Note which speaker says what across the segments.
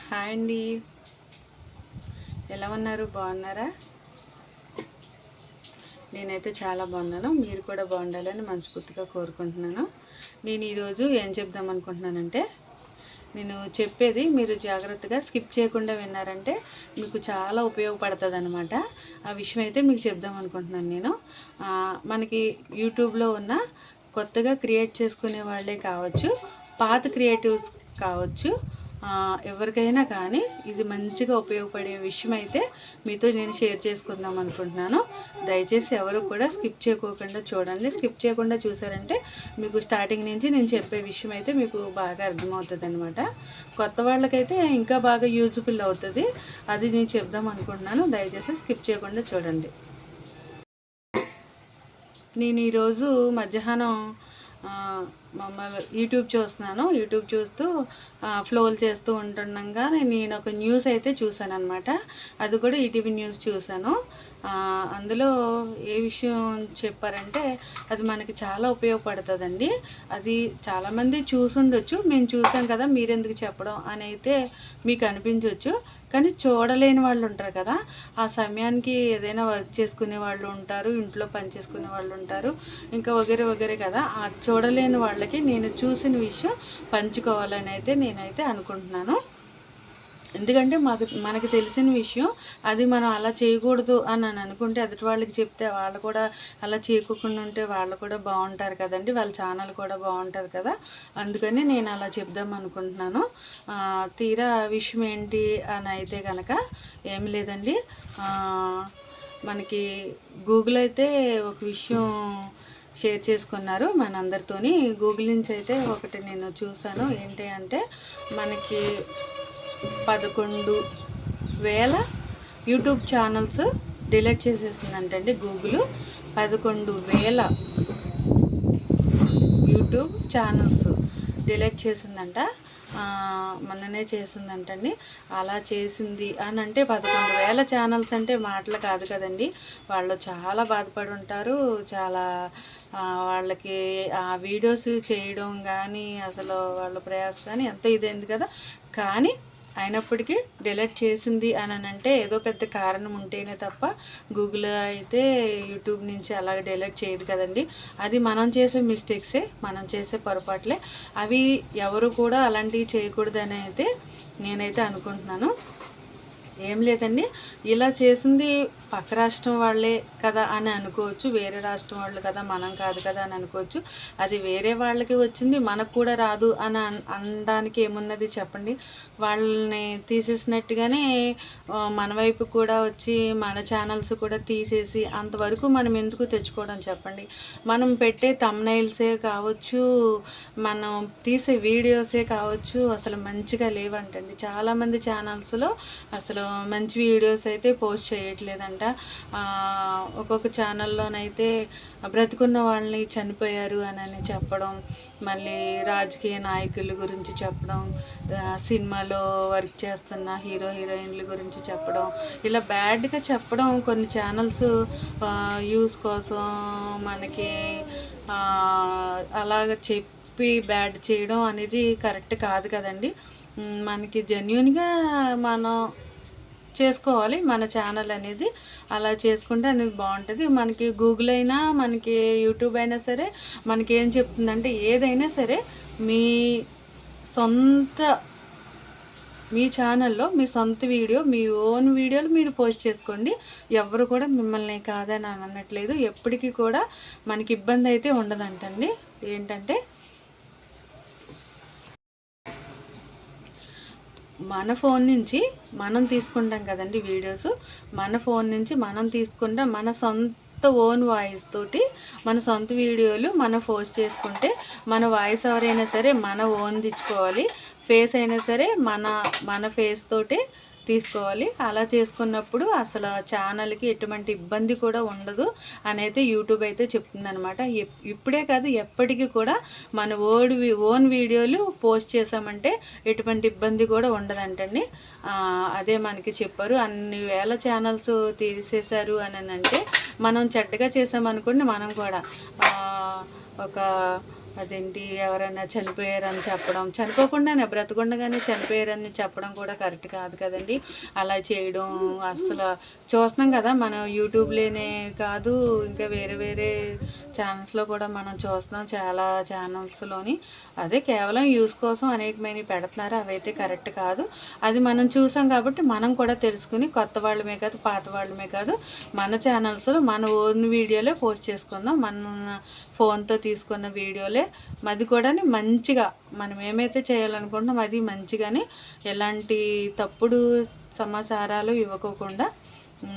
Speaker 1: Hi అండి, ఎలా ఉన్నారు? బాగున్నారా? నేనైతే చాలా బాగున్నాను. మీరు కూడా బాగుండాలని మనస్ఫూర్తిగా కోరుకుంటున్నాను. నేను ఈరోజు ఏం చెప్దాం అనుకుంటున్నానంటే, నేను చెప్పేది మీరు జాగ్రత్తగా స్కిప్ చేయకుండా విన్నారంటే మీకు చాలా ఉపయోగపడుతుంది అనమాట. ఆ విషయం అయితే మీకు చెప్దాం అనుకుంటున్నాను నేను. మనకి యూట్యూబ్లో ఉన్న కొత్తగా క్రియేట్ చేసుకునే వాళ్ళే కావచ్చు, పాత క్రియేటివ్స్ కావచ్చు, ఎవరికైనా కానీ ఇది మంచిగా ఉపయోగపడే విషయం అయితే మీతో నేను షేర్ చేసుకుందాం అనుకుంటున్నాను. దయచేసి ఎవరు కూడా స్కిప్ చేయకోకుండా చూడండి. స్కిప్ చేయకుండా చూసారంటే మీకు స్టార్టింగ్ నుంచి నేను చెప్పే విషయం అయితే మీకు బాగా అర్థమవుతుంది అనమాట. కొత్త వాళ్ళకైతే ఇంకా బాగా యూజ్ఫుల్ అవుతుంది. అది నేను చెప్దాం అనుకుంటున్నాను. దయచేసి స్కిప్ చేయకుండా చూడండి. నేను ఈరోజు మధ్యాహ్నం మమ్మల్ని యూట్యూబ్ చూస్తున్నాను. యూట్యూబ్ చూస్తూ ఫ్లోలు చేస్తూ ఉంటుండగా నేను ఒక న్యూస్ అయితే చూశాను అనమాట. అది కూడా ఈటీవీ న్యూస్ చూశాను. అందులో ఏ విషయం చెప్పారంటే అది మనకి చాలా ఉపయోగపడుతుందండి. అది చాలామంది చూసుండొచ్చు, మేము చూసాం కదా మీరెందుకు చెప్పడం అని అయితే మీకు అనిపించవచ్చు. కానీ చూడలేని వాళ్ళు ఉంటారు కదా, ఆ సమయానికి ఏదైనా వర్క్ చేసుకునే వాళ్ళు ఉంటారు, ఇంట్లో పని చేసుకునే వాళ్ళు ఉంటారు, ఇంకా వగేరే వగేరే కదా. ఆ చూడలేని వాళ్ళకి నేను చూసిన విషయం పంచుకోవాలని అయితే నేనైతే అనుకుంటున్నాను. ఎందుకంటే మనకి తెలిసిన విషయం అది మనం అలా చేయకూడదు అని అనుకుంటే ఎదుటి వాళ్ళకి చెప్తే వాళ్ళు కూడా అలా చేయకుండా ఉంటే వాళ్ళు కూడా బాగుంటారు కదండి, వాళ్ళ ఛానల్ కూడా బాగుంటుంది కదా. అందుకని నేను అలా చెప్దాం అనుకుంటున్నాను. తీరా విషయం ఏంటి అని అయితే కనుక ఏమి లేదండి. మనకి గూగుల్ అయితే ఒక విషయం షేర్ చేసుకున్నారు మనందరితోని. గూగుల్ నుంచి అయితే ఒకటి నేను చూశాను. ఏంటి అంటే మనకి 11,000 యూట్యూబ్ ఛానల్స్ డిలీట్ చేసేసిందంటండి గూగుల్. 11,000 యూట్యూబ్ ఛానల్స్ డిలీట్ చేసిందంట. మొన్ననే చేసిందంటండి. అలా చేసింది అని అంటే 11,000 ఛానల్స్ అంటే మాటలు కాదు కదండి. వాళ్ళు చాలా బాధపడి ఉంటారు. చాలా వాళ్ళకి ఆ వీడియోస్ చేయడం కానీ అసలు వాళ్ళ ప్రయాస కానీ ఎంతో ఇదైంది కదా. కానీ అయినప్పటికీ డిలీట్ చేసింది అని అంటే ఏదో పెద్ద కారణం ఉంటేనే తప్ప గూగుల్ అయితే యూట్యూబ్ నుంచి అలాగ డిలీట్ చేయదు కదండి. అది మనం చేసే మిస్టేక్సే, మనం చేసే పొరపాట్లే. అవి ఎవరు కూడా అలాంటివి చేయకూడదని అయితే నేనైతే అనుకుంటున్నాను. ఏం లేదండి, ఇలా చేసింది పక్క రాష్ట్రం వాళ్ళే కదా అని అనుకోవచ్చు, వేరే రాష్ట్రం వాళ్ళు కదా, మనం కాదు కదా అని అనుకోవచ్చు. అది వేరే వాళ్ళకి వచ్చింది మనకు కూడా రాదు అని అనడానికి ఏమున్నది చెప్పండి. వాళ్ళని తీసేసినట్టుగానే మన వైపు కూడా వచ్చి మన ఛానల్స్ కూడా తీసేసి అంతవరకు మనం ఎందుకు తెచ్చుకోవడం చెప్పండి. మనం పెట్టే థంబ్నెయిల్సే కావచ్చు, మనం తీసే వీడియోసే కావచ్చు, అసలు మంచిగా లేవంటండి. చాలామంది ఛానల్స్లో అసలు మంచి వీడియోస్ అయితే పోస్ట్ చేయట్లేదంట. ఒక్కొక్క ఛానల్లోనైతే బ్రతుకున్న వాళ్ళని చనిపోయారు అని చెప్పడం, మళ్ళీ రాజకీయ నాయకుల గురించి చెప్పడం, సినిమాలో వర్క్ చేస్తున్న హీరో హీరోయిన్ల గురించి చెప్పడం, ఇలా బ్యాడ్గా చెప్పడం. కొన్ని ఛానల్స్ యూస్ కోసం మనకి అలాగ చెప్పి బ్యాడ్ చేయడం అనేది కరెక్ట్ కాదు కదండి. మనకి జెన్యున్గా మనం చేసుకోవాలి మన ఛానల్ అనేది. అలా చేసుకుంటే అనేది బాగుంటుంది. మనకి గూగుల్ అయినా మనకి యూట్యూబ్ అయినా సరే మనకి ఏం చెప్తుందంటే ఏదైనా సరే మీ సొంత మీ ఛానల్లో మీ సొంత వీడియో, మీ ఓన్ వీడియోలు మీరు పోస్ట్ చేసుకోండి. ఎవరు కూడా మిమ్మల్ని కాదని అనట్లేదు. ఎప్పటికీ కూడా మనకి ఇబ్బంది అయితే ఉండదంటండి. ఏంటంటే మన ఫోన్ నుంచి మనం తీసుకుంటాం కదండి వీడియోస్. మన ఫోన్ నుంచి మనం తీసుకుంటాం, మన సొంత ఓన్ వాయిస్ తోటి మన సొంత వీడియోలు మనం పోస్ట్ చేసుకుంటే మన వాయిస్ ఎవరైనా సరే మన ఓన్ తెచ్చుకోవాలి. ఫేస్ అయినా సరే మన ఫేస్ తోటి తీసుకోవాలి. అలా చేసుకున్నప్పుడు అసలు ఛానల్కి ఎటువంటి ఇబ్బంది కూడా ఉండదు అని అయితే యూట్యూబ్ అయితే చెప్తుందనమాట. ఇప్పుడే కాదు ఎప్పటికీ కూడా మన ఓన్ వీడియోలు పోస్ట్ చేసామంటే ఎటువంటి ఇబ్బంది కూడా ఉండదంటండి. అదే మనకి చెప్పారు. అన్ని వేల ఛానల్స్ తీసేశారు అని అంటే మనం చెడ్డగా చేసామనుకోండి, మనం కూడా ఒక అదేంటి ఎవరైనా చనిపోయారని చెప్పడం, చనిపోకుండానే బ్రతకుండగానే చనిపోయారని చెప్పడం కూడా కరెక్ట్ కాదు కదండి. అలా చేయడం అసలు చూస్తున్నాం కదా మనం, యూట్యూబ్లోనే కాదు ఇంకా వేరే వేరే ఛానల్స్లో కూడా మనం చూస్తున్నాం. చాలా ఛానల్స్లోని అదే కేవలం యూస్ కోసం అనేకమైనవి పెడుతున్నారు. అవైతే కరెక్ట్ కాదు. అది మనం చూసాం కాబట్టి మనం కూడా తెలుసుకుని కొత్త వాళ్ళమే కాదు పాత వాళ్ళమే కాదు మన ఛానల్స్లో మన ఓన్ వీడియోలే పోస్ట్ చేసుకుందాం. మన ఫోన్తో తీసుకున్న వీడియోలే అది కూడా మంచిగా మనం ఏమైతే చేయాలనుకుంటున్నాం అది మంచిగానే ఎలాంటి తప్పుడు సమాచారాలు ఇవ్వకోకుండా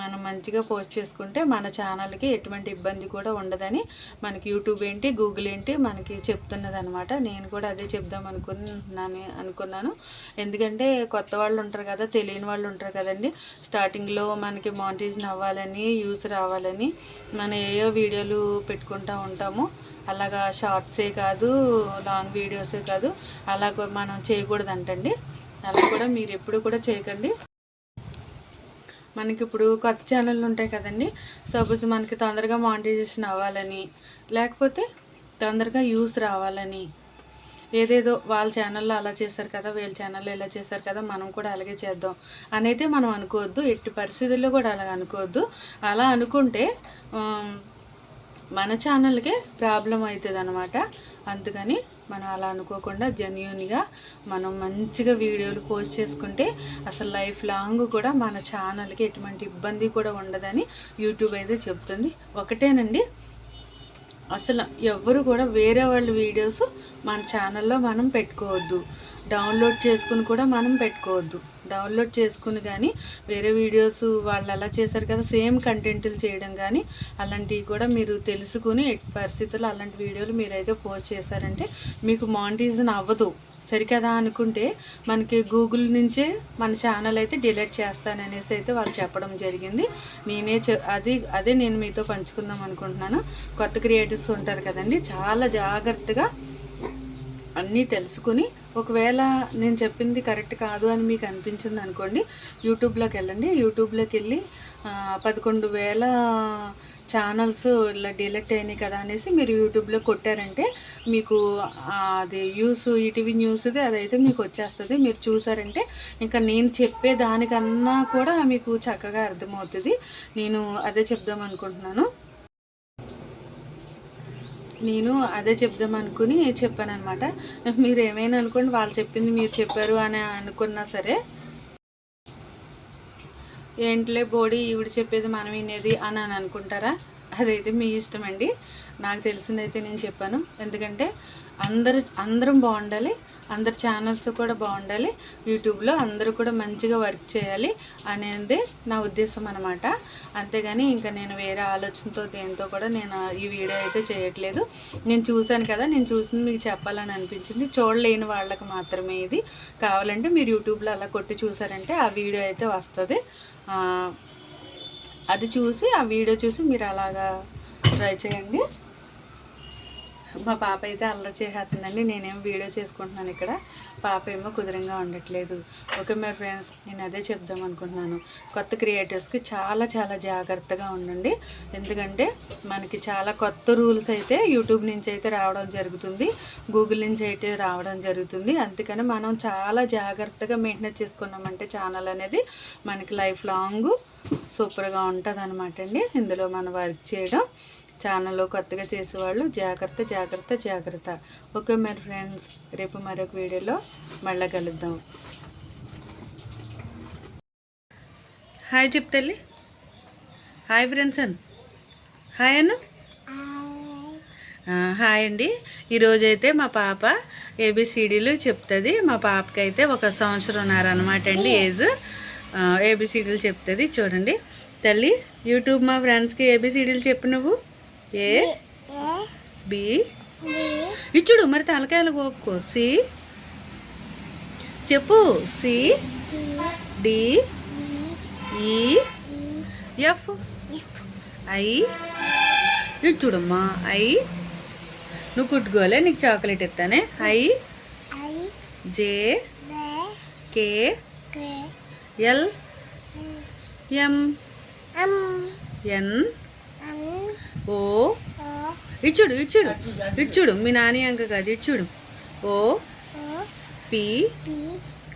Speaker 1: మనం మంచిగా పోస్ట్ చేసుకుంటే మన ఛానల్కి ఎటువంటి ఇబ్బంది కూడా ఉండదని మనకి యూట్యూబ్ ఏంటి గూగుల్ ఏంటి మనకి చెప్తున్నది అనమాట. నేను కూడా అదే చెప్దాం అనుకున్నాను. ఎందుకంటే కొత్త వాళ్ళు ఉంటారు కదా, తెలియని వాళ్ళు ఉంటారు కదండి. స్టార్టింగ్లో మనకి మానిటైజేషన్ అవ్వాలని యూస్ రావాలని మనం ఏయో వీడియోలు పెట్టుకుంటూ ఉంటాము. అలాగా షార్ట్సే కాదు లాంగ్ వీడియోసే కాదు అలా మనం చేయకూడదంటండి. అలా కూడా మీరు ఎప్పుడు కూడా చేయకండి. మనకి ఇప్పుడు కొత్త ఛానళ్ళు ఉంటాయి కదండి. సపోజ్ మనకి తొందరగా మానిటైజేషన్ అవ్వాలని లేకపోతే తొందరగా యూస్ రావాలని ఏదేదో వాళ్ళ ఛానల్లో అలా చేశారు కదా, వీళ్ళ ఛానల్లో ఇలా చేశారు కదా, మనం కూడా అలాగే చేద్దాం అనేది మనం అనుకోవద్దు. ఎట్టి పరిస్థితుల్లో కూడా అలాగ అనుకోవద్దు. అలా అనుకుంటే మన ఛానల్కే ప్రాబ్లం అవుతుంది అనమాట. అందుకని మనం అలా అనుకోకుండా జెన్యూన్గా మనం మంచిగా వీడియోలు పోస్ట్ చేసుకుంటే అసలు లైఫ్ లాంగ్ కూడా మన ఛానల్కి ఎటువంటి ఇబ్బంది కూడా ఉండదని యూట్యూబ్ అయితే చెప్తుంది. ఒకటేనండి, అసలు ఎవ్వరు కూడా వేరే వాళ్ళ వీడియోస్ మన ఛానల్లో మనం పెట్టుకోవద్దు. డౌన్లోడ్ చేసుకుని కూడా మనం పెట్టుకోవద్దు. డౌన్లోడ్ చేసుకుని కానీ వేరే వీడియోస్ వాళ్ళు అలా చేశారు కదా సేమ్ కంటెంట్లు చేయడం కానీ అలాంటివి కూడా మీరు తెలుసుకుని ఎట్టి పరిస్థితుల్లో అలాంటి వీడియోలు మీరైతే పోస్ట్ చేశారంటే మీకు మానిటైజేషన్ అవ్వదు. సరికదా అనుకుంటే మనకి గూగుల్ నుంచే మన ఛానల్ అయితే డిలీట్ చేస్తాననేసి అయితే వాళ్ళు చెప్పడం జరిగింది. అదే నేను మీతో పంచుకుందాం అనుకుంటున్నాను. కొత్త క్రియేటర్స్ ఉంటారు కదండి, చాలా జాగ్రత్తగా అన్నీ తెలుసుకుని ఒకవేళ నేను చెప్పింది కరెక్ట్ కాదు అని మీకు అనిపించింది అనుకోండి, యూట్యూబ్లోకి వెళ్ళండి. యూట్యూబ్లోకి వెళ్ళి 11,000 ఛానల్స్ ఇలా డిలీట్ అయినాయి కదా అనేసి మీరు యూట్యూబ్లో కొట్టారంటే మీకు అది ఈటీవీ న్యూస్ది అదైతే మీకు వచ్చేస్తుంది. మీరు చూసారంటే ఇంకా నేను చెప్పే దానికన్నా కూడా మీకు చక్కగా అర్థమవుతుంది. నేను అదే చెప్దాం అనుకుంటున్నాను. నేను అదే చెప్దాం అనుకుని చెప్పాను అనమాట. మీరు ఏమైనా అనుకోండి, వాళ్ళు చెప్పింది మీరు చెప్పారు అని అనుకున్నా సరే, ఏంటిలే బోడీ ఈవిడ చెప్పేది మనం వినేది అని అనుకుంటారా, అదైతే మీ ఇష్టం అండి. నాకు తెలిసిందైతే నేను చెప్పాను. ఎందుకంటే అందరం బాగుండాలి, అందరి ఛానల్స్ కూడా బాగుండాలి, యూట్యూబ్లో అందరూ కూడా మంచిగా వర్క్ చేయాలి అనేది నా ఉద్దేశం అనమాట. అంతేగాని ఇంకా నేను వేరే ఆలోచనతో దేంతో కూడా నేను ఈ వీడియో అయితే చేయట్లేదు. నేను చూశాను కదా, నేను చూసింది మీకు చెప్పాలని అనిపించింది. చూడలేని వాళ్ళకి మాత్రమే ఇది. కావాలంటే మీరు యూట్యూబ్లో అలా కొట్టి చూసారంటే ఆ వీడియో అయితే వస్తుంది. అది చూసి ఆ వీడియో చూసి మీరు అలాగా ట్రై చేయండి. మా పాప అయితే అల్లరి చేసేస్తుందండి. నేనేమో వీడియో చేసుకుంటున్నాను ఇక్కడ, పాప ఏమో కుదురంగా ఉండట్లేదు. ఓకే మరి ఫ్రెండ్స్, నేను అదే చెప్దాం అనుకుంటున్నాను. కొత్త క్రియేటర్స్కి చాలా చాలా జాగ్రత్తగా ఉండండి. ఎందుకంటే మనకి చాలా కొత్త రూల్స్ అయితే యూట్యూబ్ నుంచి అయితే రావడం జరుగుతుంది, గూగుల్ నుంచి అయితే రావడం జరుగుతుంది. అందుకని మనం చాలా జాగ్రత్తగా మెయింటైన్ చేసుకున్నామంటే ఛానల్ అనేది మనకి లైఫ్ లాంగ్ సూపర్గా ఉంటుంది అనమాట అండి. ఇందులో మనం వర్క్ చేయడం, ఛానల్లో కొత్తగా చేసేవాళ్ళు జాగ్రత్త జాగ్రత్త జాగ్రత్త. ఓకే మరి ఫ్రెండ్స్, రేపు మరొక వీడియోలో మళ్ళీ కలుద్దాం. హాయ్ చెప్తల్లి. హాయ్ ఫ్రెండ్స్ అను. హాయ్ అను. హాయ్ అండి. ఈరోజైతే మా పాప ఏబిసిడీలు చెప్తుంది. మా పాపకి అయితే 1 సంవత్సరంన్నర అనమాట అండి ఏజ్. ఏబిసిడీలు చెప్తుంది. చూడండి తల్లి, యూట్యూబ్ మా ఫ్రెండ్స్కి ఏబిసిడీలు చెప్పు. నువ్వు ఏ బి ఇచ్చుడు మరి తలకాయలు గోపుకో. సి చెప్పు. సి డి ఈ ఎఫ్ ఐ ఇచ్చుడమ్మా. ఐ నువ్వు కుట్టుకోలే, నీకు చాక్లెట్ ఇస్తానే. I J K L M ఎన్ ఓ ఇచ్చుడు ఇచ్చుడు ఇచ్చుడు మీ నాని అంక కాదు ఇచ్చుడు. O P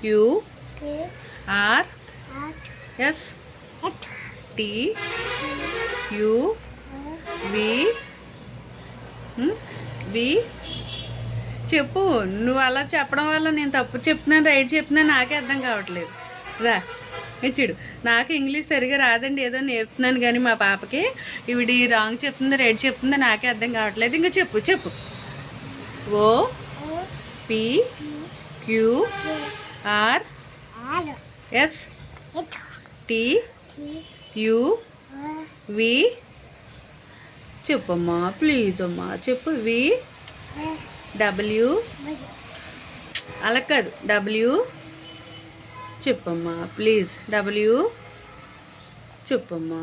Speaker 1: Q R S T U V V చెప్పు. నువ్వు అలా చెప్పడం వల్ల నేను తప్పు చెప్తున్నాను రైట్ చెప్తున్నాను నాకే అర్థం కావట్లేదు. రా ఇచ్చుడు. నాకు ఇంగ్లీష్ సరిగా రాదండి, ఏదో నేర్పుతున్నాను కానీ మా పాపకి ఇవిడి రాంగ్ చెప్తుందా రైట్ చెప్తుందా నాకే అర్థం కావట్లేదు. ఇంకా చెప్పు చెప్పు. O P Q R S T U V చెప్పమ్మా ప్లీజ్ అమ్మా చెప్పు. వి డబ్ల్యూ అలా కాదు డబ్ల్యూ చెప్పమ్మా ప్లీజ్. డబ్ల్యూ చెప్పమ్మా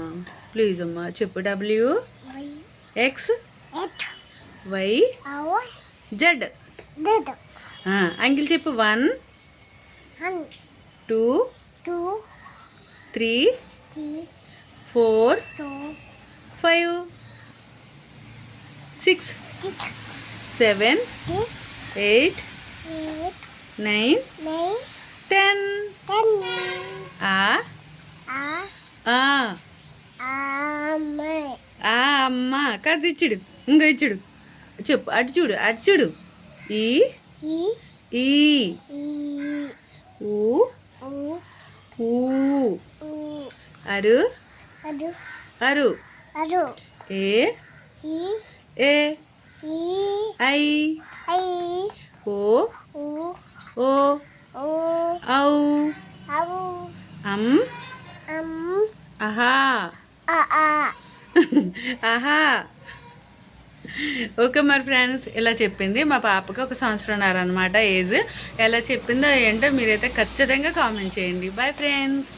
Speaker 1: ప్లీజ్ అమ్మా చెప్పు. W X Y Z. Uncle చెప్పు. 1 2 3 4 5 6 7 8 9 10. అమ్మ కాదు ఇచ్చుడు. ఇంకో ఇచ్చుడు చెప్పు. అటు చూడు అటు చూడు. ఈ ఈ ఊ ఊ అరు అరు ఏ ఏ ఐ ఓ ఓ ఔ ఆహా ఆహా. ఓకే మరి ఫ్రెండ్స్, ఇలా చెప్పింది మా పాపకి 1 సంవత్సరంన్నర అనమాట ఏజ్. ఎలా చెప్పిందో ఏంటో మీరైతే ఖచ్చితంగా కామెంట్ చేయండి. Bye friends.